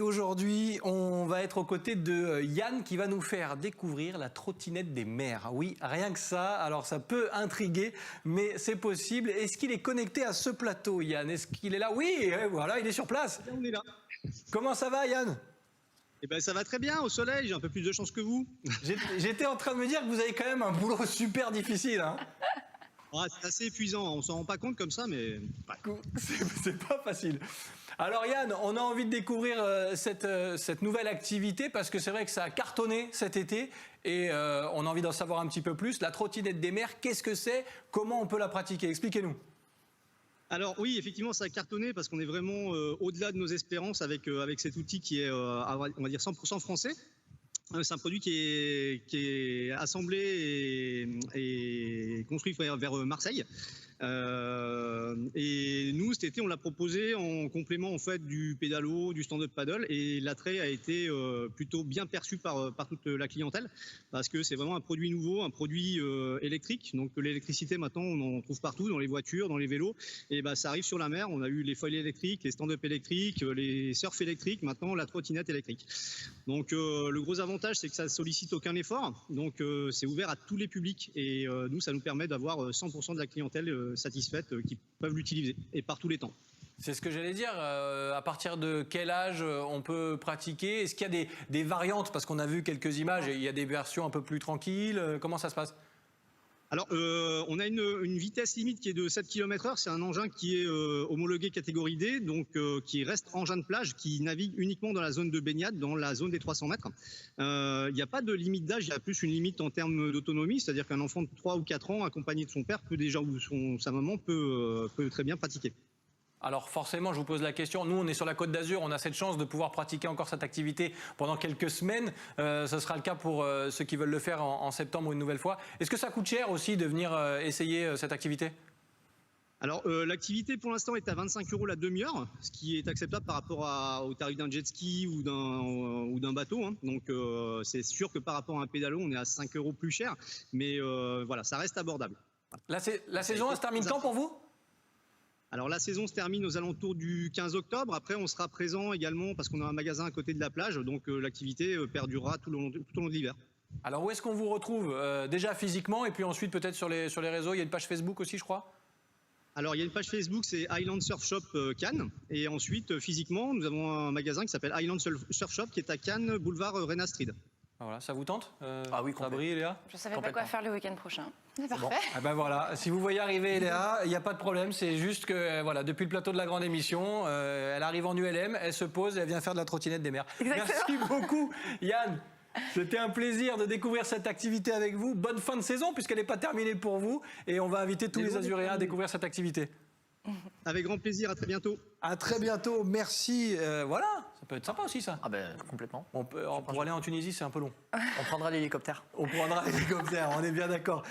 Aujourd'hui, on va être aux côtés de Yann qui va nous faire découvrir la trottinette des mers. Oui, rien que ça, alors ça peut intriguer, mais c'est possible. Est-ce qu'il est connecté à ce plateau, Yann? Est-ce qu'il est là? Oui, voilà, il est sur place. On est là. Comment ça va, Yann? Eh ben, ça va très bien, au soleil, j'ai un peu plus de chance que vous. J'étais en train de me dire que vous avez quand même un boulot super difficile. Hein. Ah, c'est assez épuisant, on s'en rend pas compte comme ça, mais... Ouais. C'est pas facile. Alors Yann, on a envie de découvrir cette nouvelle activité parce que c'est vrai que ça a cartonné cet été et on a envie d'en savoir un petit peu plus. La trottinette des mers, qu'est-ce que c'est? Comment on peut la pratiquer? Expliquez-nous. Alors oui, effectivement, ça a cartonné parce qu'on est vraiment au-delà de nos espérances avec cet outil qui est, on va dire, 100% français. C'est un produit qui est assemblé et construit vers Marseille. Et nous, cet été, on l'a proposé en complément en fait du pédalo, du stand-up paddle, et l'attrait a été plutôt bien perçu par toute la clientèle parce que c'est vraiment un produit nouveau, un produit électrique. Donc l'électricité maintenant, on en trouve partout, dans les voitures, dans les vélos, et bah ça arrive sur la mer. On a eu les foils électriques, les stand-up électriques, les surfs électriques, maintenant la trottinette électrique. Donc le gros avantage, c'est que ça sollicite aucun effort. Donc c'est ouvert à tous les publics et nous, ça nous permet d'avoir 100% de la clientèle satisfaite qui peuvent l'utiliser et par tous les temps. C'est ce que j'allais dire. À partir de quel âge on peut pratiquer? Est-ce qu'il y a des variantes? Parce qu'on a vu quelques images et il y a des versions un peu plus tranquilles. Comment ça se passe? Alors, on a une vitesse limite qui est de 7 km/h. C'est un engin qui est homologué catégorie D, donc qui reste engin de plage, qui navigue uniquement dans la zone de baignade, dans la zone des 300 mètres. Il n'y a pas de limite d'âge, il y a plus une limite en termes d'autonomie, c'est-à-dire qu'un enfant de 3 ou 4 ans, accompagné de son père, peut déjà, ou sa maman, peut très bien pratiquer. Alors forcément, je vous pose la question. Nous, on est sur la Côte d'Azur, on a cette chance de pouvoir pratiquer encore cette activité pendant quelques semaines. Ce sera le cas pour ceux qui veulent le faire en septembre une nouvelle fois. Est-ce que ça coûte cher aussi de venir essayer cette activité? Alors, l'activité pour l'instant est à 25 € la demi-heure, ce qui est acceptable par rapport au tarif d'un jet ski ou d'un bateau. Hein. Donc, c'est sûr que par rapport à un pédalo, on est à 5 € plus cher. Mais voilà, ça reste abordable. La saison, elle se termine quand pour vous? Alors la saison se termine aux alentours du 15 octobre. Après, on sera présent également parce qu'on a un magasin à côté de la plage. Donc l'activité perdurera tout au long de l'hiver. Alors où est-ce qu'on vous retrouve? Déjà physiquement et puis ensuite peut-être sur les réseaux. Il y a une page Facebook aussi, je crois. Alors il y a une page Facebook, c'est Island Surf Shop Cannes. Et ensuite, physiquement, nous avons un magasin qui s'appelle Island Surf Shop qui est à Cannes, boulevard Rena Street. Voilà, ça vous tente? Ah oui, Fabri, Léa? Je ne savais pas quoi faire le week-end prochain. C'est parfait. Bon. Ah ben voilà, si vous voyez arriver Léa, il n'y a pas de problème. C'est juste que voilà, depuis le plateau de la grande émission, elle arrive en ULM, elle se pose et elle vient faire de la trottinette des mers. Exactement. Merci beaucoup, Yann. C'était un plaisir de découvrir cette activité avec vous. Bonne fin de saison puisqu'elle n'est pas terminée pour vous. Et on va inviter tous les Azuréens à découvrir cette activité. Avec grand plaisir, à très bientôt. À très bientôt, merci. Voilà, ça peut être sympa aussi ça. Ah ben complètement. Pour aller en Tunisie, c'est un peu long. On prendra l'hélicoptère. On prendra l'hélicoptère, on est bien d'accord.